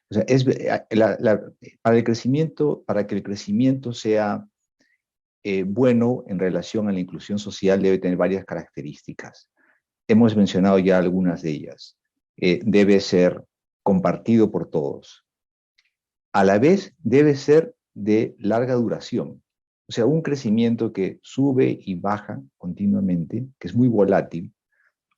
O sea, para que el crecimiento sea bueno en relación a la inclusión social, debe tener varias características. Hemos mencionado ya algunas de ellas. Debe ser compartido por todos. A la vez, debe ser de larga duración. O sea, un crecimiento que sube y baja continuamente, que es muy volátil,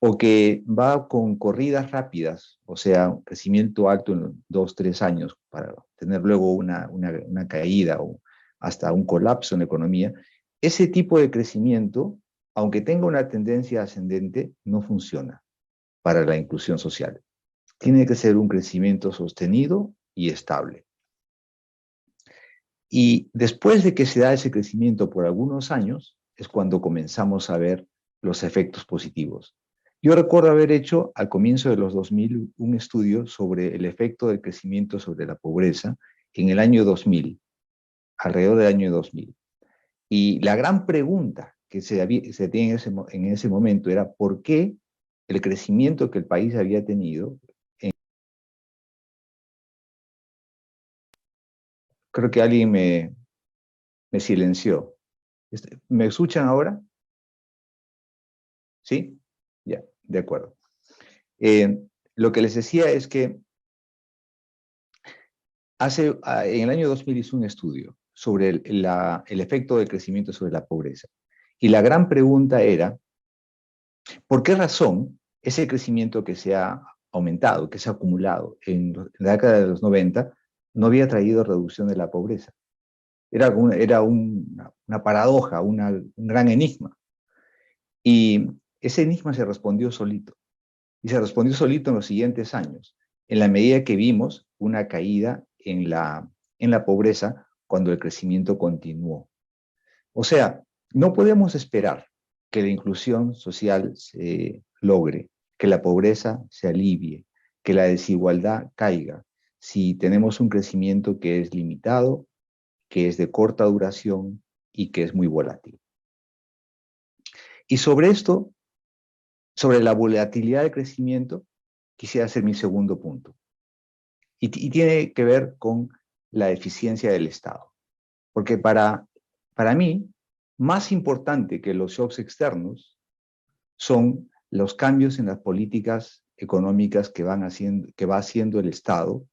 o que va con corridas rápidas, o sea, un crecimiento alto en 2, 3 años para tener luego una caída o hasta un colapso en la economía. Ese tipo de crecimiento, aunque tenga una tendencia ascendente, no funciona para la inclusión social. Tiene que ser un crecimiento sostenido y estable. Y después de que se da ese crecimiento por algunos años, es cuando comenzamos a ver los efectos positivos. Yo recuerdo haber hecho al comienzo de los 2000 un estudio sobre el efecto del crecimiento sobre la pobreza en el año 2000, alrededor del año 2000. Y la gran pregunta que se tenía en ese momento era ¿por qué el crecimiento que el país había tenido? Creo que alguien me silenció. ¿Me escuchan ahora? ¿Sí? Ya, de acuerdo. Lo que les decía es que en el año 2000 hizo un estudio sobre el efecto del crecimiento sobre la pobreza. Y la gran pregunta era, ¿por qué razón ese crecimiento que se ha aumentado, que se ha acumulado en la década de los 90, no había traído reducción de la pobreza? Era una paradoja, un gran enigma. Y ese enigma se respondió solito. Y se respondió solito en los siguientes años, en la medida que vimos una caída en la pobreza cuando el crecimiento continuó. O sea, no podemos esperar que la inclusión social se logre, que la pobreza se alivie, que la desigualdad caiga, si tenemos un crecimiento que es limitado, que es de corta duración y que es muy volátil. Y sobre esto, sobre la volatilidad del crecimiento, quisiera hacer mi segundo punto. Y tiene que ver con la eficiencia del Estado. Porque para mí, más importante que los shocks externos son los cambios en las políticas económicas que va haciendo el Estado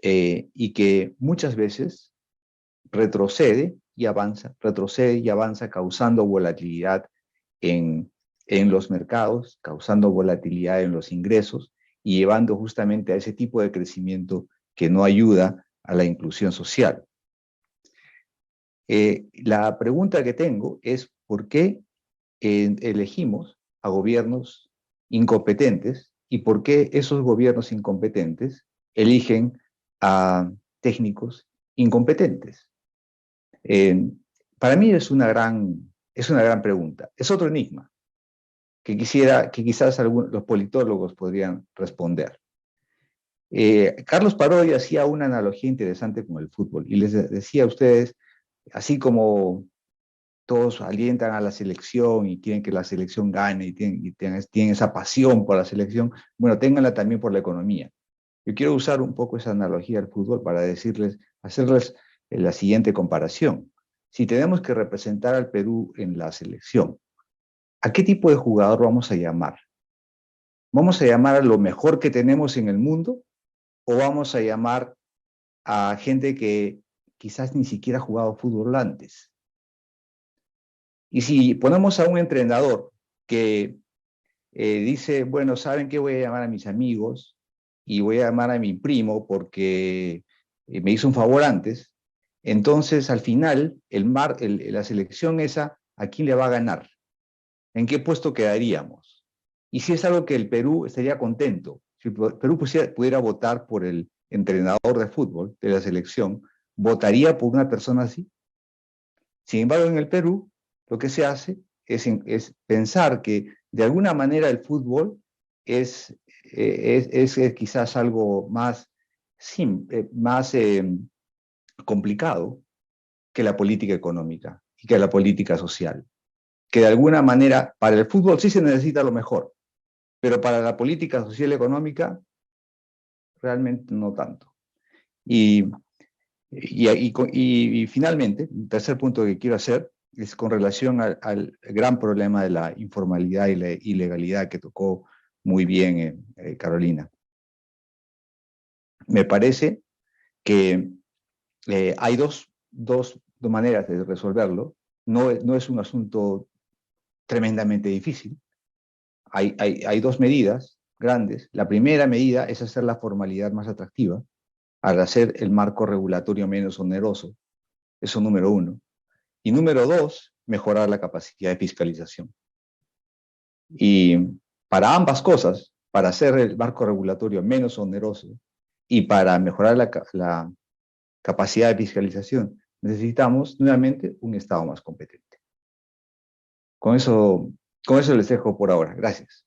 y que muchas veces retrocede y avanza, causando volatilidad en los mercados, causando volatilidad en los ingresos y llevando justamente a ese tipo de crecimiento que no ayuda a la inclusión social. La pregunta que tengo es ¿por qué elegimos a gobiernos incompetentes y por qué esos gobiernos incompetentes eligen a técnicos incompetentes? Para mí es una gran pregunta. Es otro enigma que quizás los politólogos podrían responder. Carlos Parodi hacía una analogía interesante con el fútbol y les decía a ustedes, así como todos alientan a la selección y quieren que la selección gane y tienen esa pasión por la selección, bueno, ténganla también por la economía. Yo quiero usar un poco esa analogía del fútbol para hacerles la siguiente comparación. Si tenemos que representar al Perú en la selección, ¿a qué tipo de jugador vamos a llamar? ¿Vamos a llamar a lo mejor que tenemos en el mundo o vamos a llamar a gente que quizás ni siquiera ha jugado fútbol antes? Y si ponemos a un entrenador que dice, bueno, ¿saben qué? Voy a llamar a mis amigos y voy a llamar a mi primo porque me hizo un favor antes, entonces al final la selección esa, ¿a quién le va a ganar? ¿En qué puesto quedaríamos? Y si es algo que el Perú estaría contento, si el Perú pudiera votar por el entrenador de fútbol de la selección, ¿votaría por una persona así? Sin embargo, en el Perú, lo que se hace es pensar que de alguna manera el fútbol es quizás algo más complicado que la política económica y que la política social. Que de alguna manera para el fútbol sí se necesita lo mejor, pero para la política social y económica realmente no tanto. Y finalmente, el tercer punto que quiero hacer es con relación al gran problema de la informalidad y la ilegalidad que tocó muy bien Carolina. Me parece que hay dos maneras de resolverlo. No es un asunto tremendamente difícil. Hay dos medidas grandes. La primera medida es hacer la formalidad más atractiva, al hacer el marco regulatorio menos oneroso. Eso número uno. Y número dos, mejorar la capacidad de fiscalización. Y para ambas cosas, para hacer el marco regulatorio menos oneroso y para mejorar la capacidad de fiscalización, necesitamos nuevamente un Estado más competente. Con eso les dejo por ahora. Gracias.